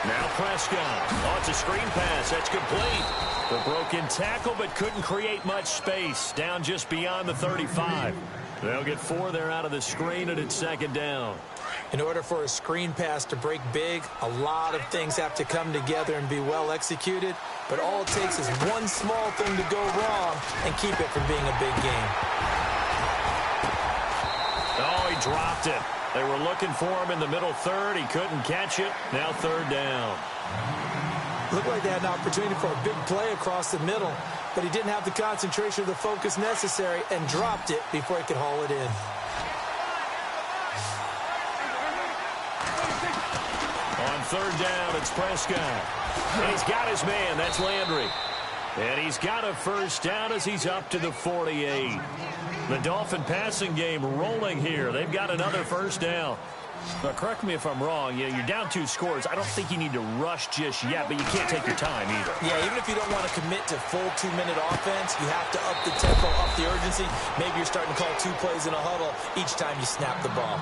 Speaker 2: Now Prescott. Oh, it's a screen pass. That's complete. The broken tackle, but couldn't create much space. Down just beyond the 35. They'll get 4 there out of the screen, and it's 2nd down.
Speaker 3: In order for a screen pass to break big, a lot of things have to come together and be well executed. But all it takes is one small thing to go wrong and keep it from being a big game.
Speaker 2: Oh, he dropped it. They were looking for him in the middle 3rd. He couldn't catch it. Now 3rd down.
Speaker 3: Looked like they had an opportunity for a big play across the middle, but he didn't have the concentration or the focus necessary and dropped it before he could haul it in.
Speaker 2: On 3rd down, it's Prescott. And he's got his man. That's Landry. And he's got a 1st down as he's up to the 48. The Dolphin passing game rolling here. They've got another 1st down. Now, correct me if I'm wrong. You're down 2 scores. I don't think you need to rush just yet, but you can't take your time either.
Speaker 3: Yeah, even if you don't want to commit to full 2-minute offense, you have to up the tempo, up the urgency. Maybe you're starting to call 2 plays in a huddle each time you snap the ball.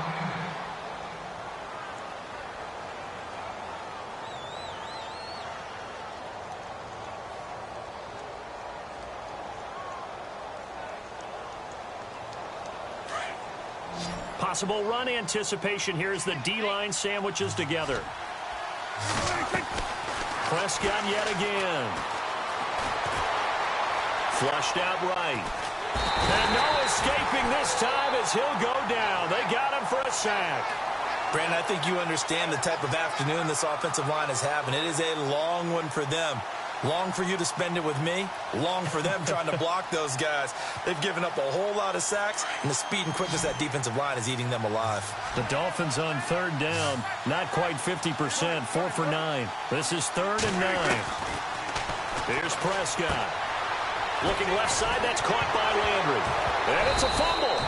Speaker 2: Possible run anticipation here as the D-line sandwiches together. Prescott yet again. Flushed out right. And no escaping this time as he'll go down. They got him for a sack.
Speaker 3: Brandon, I think you understand the type of afternoon this offensive line is having. It is a long one for them. Long for you to spend it with me. Long for them trying to block those guys. They've given up a whole lot of sacks, and the speed and quickness of that defensive line is eating them alive.
Speaker 2: The Dolphins on 3rd down. Not quite 50%. 4 for 9. This is 3rd and 9. Here's Prescott. Looking left side. That's caught by Landry. And it's a fumble.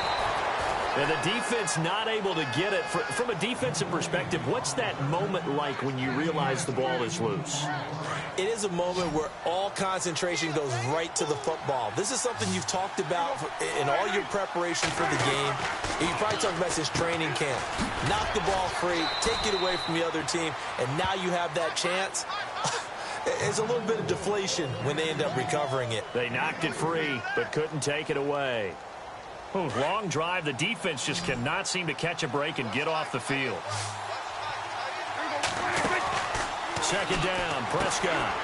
Speaker 2: And the defense not able to get it. From a defensive perspective, what's that moment like when you realize the ball is loose?
Speaker 3: It is a moment where all concentration goes right to the football. This is something you've talked about in all your preparation for the game. You probably talked about since training camp. Knock the ball free, take it away from the other team, and now you have that chance. It's a little bit of deflation when they end up recovering it.
Speaker 2: They knocked it free, but couldn't take it away. Ooh, long drive. The defense just cannot seem to catch a break and get off the field. 2nd down, Prescott.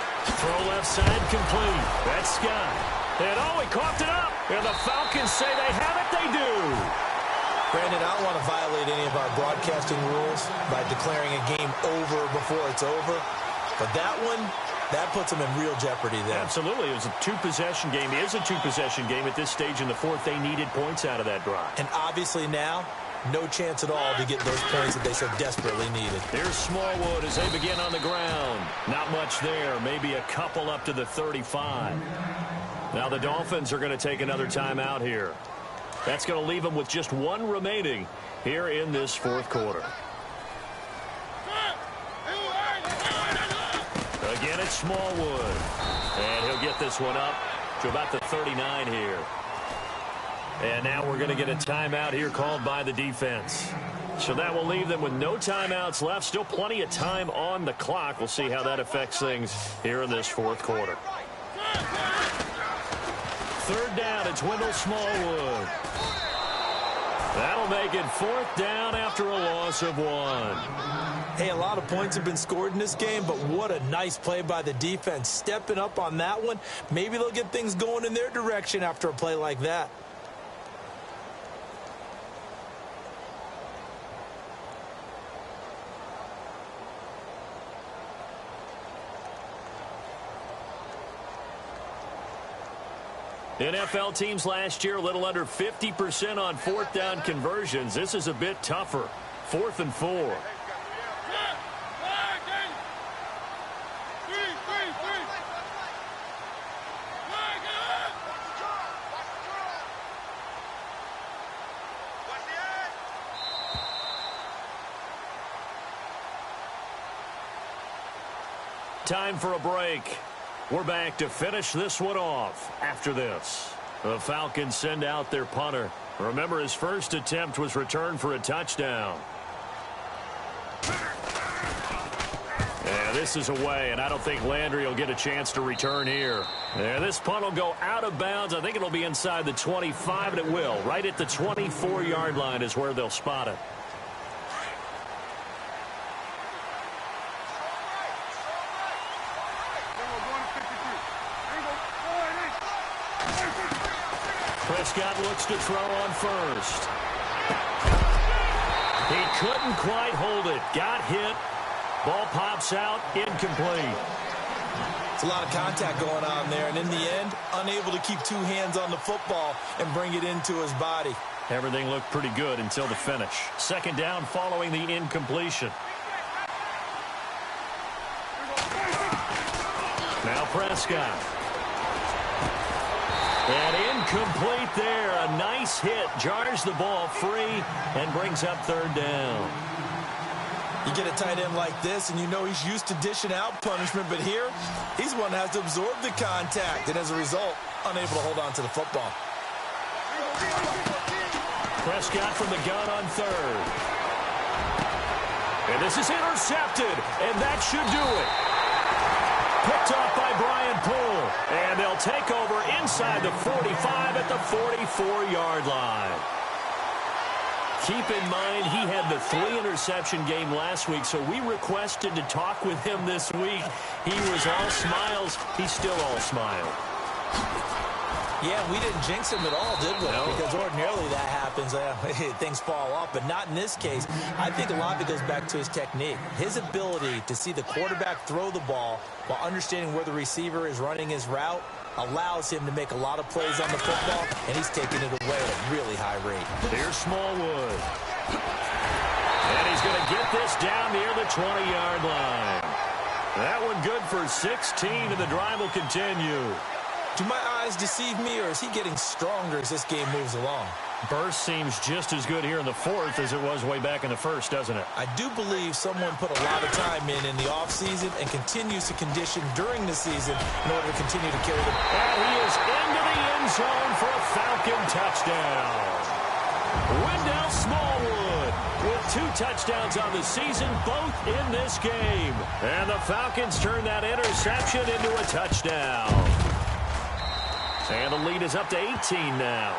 Speaker 2: Throw left side complete. That's Scott. And oh, he coughed it up. And the Falcons say they have it. They do.
Speaker 3: Brandon, I don't want to violate any of our broadcasting rules by declaring a game over before it's over. But that one, that puts them in real jeopardy there.
Speaker 2: Absolutely. It was a 2-possession game. It is a 2-possession game at this stage in the 4th. They needed points out of that drive.
Speaker 3: And obviously now, no chance at all to get those points that they so desperately needed.
Speaker 2: Here's Smallwood as they begin on the ground. Not much there. Maybe a couple up to the 35. Now the Dolphins are going to take another timeout here. That's going to leave them with just 1 remaining here in this 4th quarter. Again, it's Smallwood. And he'll get this one up to about the 39 here. And now we're going to get a timeout here called by the defense. So that will leave them with no timeouts left. Still plenty of time on the clock. We'll see how that affects things here in this 4th quarter. 3rd down, it's Wendell Smallwood. That'll make it 4th down after a loss of 1.
Speaker 3: Hey, a lot of points have been scored in this game, but what a nice play by the defense. Stepping up on that one. Maybe they'll get things going in their direction after a play like that.
Speaker 2: NFL teams last year a little under 50% on fourth down conversions. This is a bit tougher. 4th and 4. Time for a break. We're back to finish this one off after this. The Falcons send out their punter. Remember, his first attempt was returned for a touchdown. Yeah, this is away, and I don't think Landry will get a chance to return here. Yeah, this punt will go out of bounds. I think it'll be inside the 25, and it will. Right at the 24-yard line is where they'll spot it. Prescott looks to throw on first. He couldn't quite hold it. Got hit. Ball pops out. Incomplete.
Speaker 3: It's a lot of contact going on there, and in the end, unable to keep two hands on the football and bring it into his body.
Speaker 2: Everything looked pretty good until the finish. Second down following the incompletion. Now Prescott. And incomplete there. A nice hit. Jars the ball free and brings up third down.
Speaker 3: You get a tight end like this, and you know he's used to dishing out punishment, but here, he's one that has to absorb the contact, and as a result, unable to hold on to the football.
Speaker 2: Prescott from the gun on third. And this is intercepted, and that should do it. Picked off by Brian Poole, and they'll take over inside the 45 at the 44-yard line. Keep in mind, he had the 3-interception game last week, so we requested to talk with him this week. He was all smiles. He's still all smile.
Speaker 3: Yeah, we didn't jinx him at all, did we?
Speaker 2: No.
Speaker 3: Because ordinarily that happens. Things fall off, but not in this case. I think a lot of it goes back to his technique. His ability to see the quarterback throw the ball while understanding where the receiver is running his route allows him to make a lot of plays on the football, and he's taking it away at a really high rate.
Speaker 2: Here's Smallwood. And he's going to get this down near the 20-yard line. That one good for 16, and the drive will continue.
Speaker 3: Do my eyes deceive me, or is he getting stronger as this game moves along?
Speaker 2: Burst seems just as good here in the fourth as it was way back in the first, doesn't it?
Speaker 3: I do believe someone put a lot of time in the offseason and continues to condition during the season in order to continue to carry the ball.
Speaker 2: And he is into the end zone for a Falcon touchdown. Wendell Smallwood with 2 touchdowns on the season, both in this game. And the Falcons turn that interception into a touchdown. And the lead is up to 18 now.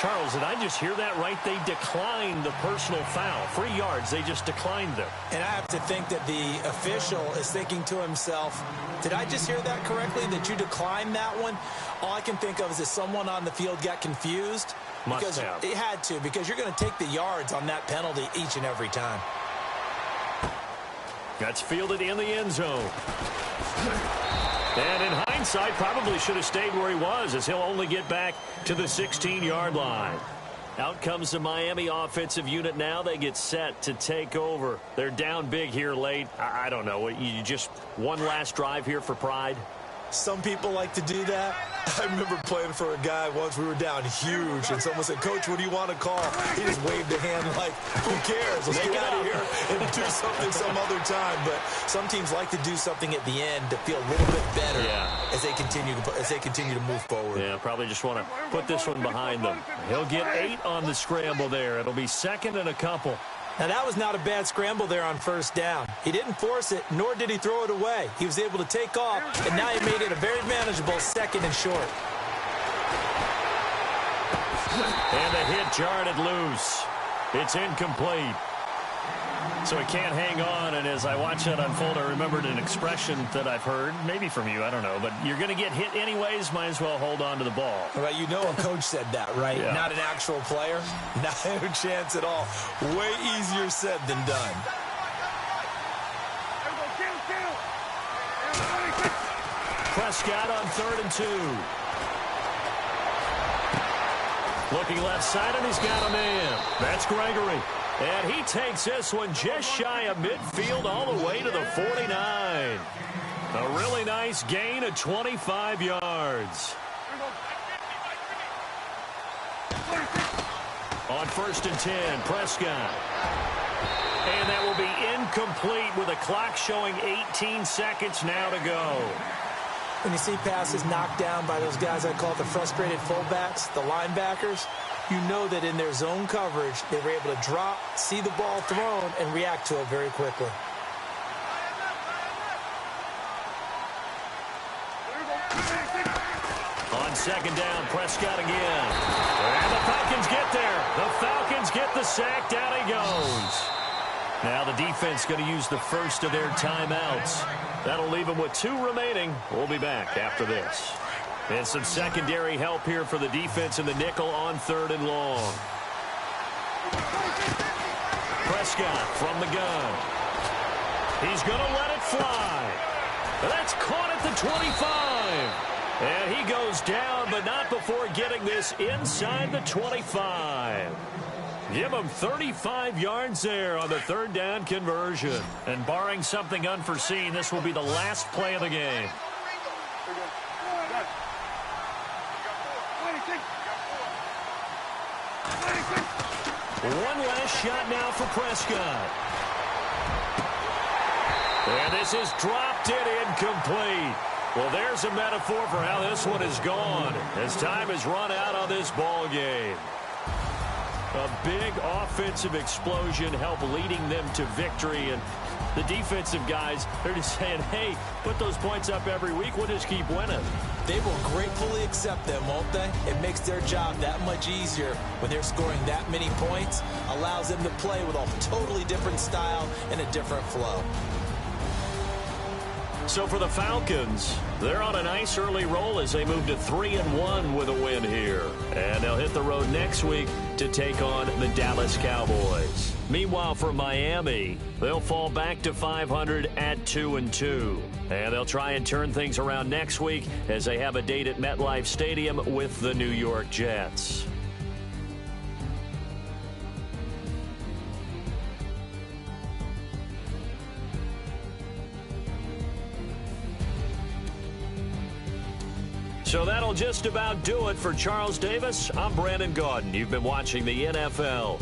Speaker 2: Charles, did I just hear that right? They declined the personal foul. 3 yards, they just declined them.
Speaker 3: And I have to think that the official is thinking to himself, did I just hear that correctly, that you declined that one? All I can think of is that someone on the field got confused.
Speaker 2: Must have.
Speaker 3: It had to, because you're going to take the yards on that penalty each and every time.
Speaker 2: That's fielded in the end zone. And in hindsight, probably should have stayed where he was, as he'll only get back to the 16-yard line. Out comes the Miami offensive unit now. They get set to take over. They're down big here late. I don't know. You just one last drive here for pride?
Speaker 3: Some people like to do that. I remember playing for a guy once. We were down huge, and someone said, "Coach, what do you want to call?" He just waved a hand like, who cares? Let's get out of here and do something some other time. But some teams like to do something at the end to feel a little bit better as they continue to move forward.
Speaker 2: Yeah, probably just want to put this one behind them. He'll get 8 on the scramble there. It'll be 2nd and a couple.
Speaker 3: Now, that was not a bad scramble there on first down. He didn't force it, nor did he throw it away. He was able to take off, and now he made it a very manageable 2nd and short.
Speaker 2: And the hit jarred it loose. It's incomplete. So he can't hang on, and as I watch that unfold, I remembered an expression that I've heard, maybe from you, I don't know, but you're going to get hit anyways, might as well hold on to the ball.
Speaker 3: Well, you know a coach said that, right?
Speaker 2: Yeah.
Speaker 3: Not an actual player. Not a chance at all. Way easier said than done.
Speaker 2: Prescott on 3rd and 2. Looking left side, and he's got a man. That's Gregory. And he takes this one just shy of midfield all the way to the 49. A really nice gain of 25 yards. On 1st and 10, Prescott. And that will be incomplete with the clock showing 18 seconds now to go.
Speaker 3: When you see passes knocked down by those guys I call the frustrated fullbacks, the linebackers, you know that in their zone coverage, they were able to drop, see the ball thrown, and react to it very quickly.
Speaker 2: On 2nd down, Prescott again. And the Falcons get there. The Falcons get the sack. Down he goes. Now the defense going to use the first of their timeouts. That'll leave them with 2 remaining. We'll be back after this. And some secondary help here for the defense in the nickel on 3rd and long. Prescott from the gun. He's going to let it fly. That's caught at the 25. And he goes down, but not before getting this inside the 25. Give him 35 yards there on the 3rd down conversion. And barring something unforeseen, this will be the last play of the game. One last shot now for Prescott. And this is dropped in incomplete. Well, there's a metaphor for how this one is gone as time has run out on this ball game. A big offensive explosion helped leading them to victory, and the defensive guys, they're just saying, hey, put those points up every week, we'll just keep winning.
Speaker 3: They will gratefully accept them, won't they? It makes their job that much easier when they're scoring that many points, allows them to play with a totally different style and a different flow.
Speaker 2: So for the Falcons, they're on a nice early roll as they move to 3-1 with a win here. And they'll hit the road next week to take on the Dallas Cowboys. Meanwhile, for Miami, they'll fall back to 500 at 2-2. And they'll try and turn things around next week as they have a date at MetLife Stadium with the New York Jets. So that'll just about do it for Charles Davis. I'm Brandon Gaudin. You've been watching the NFL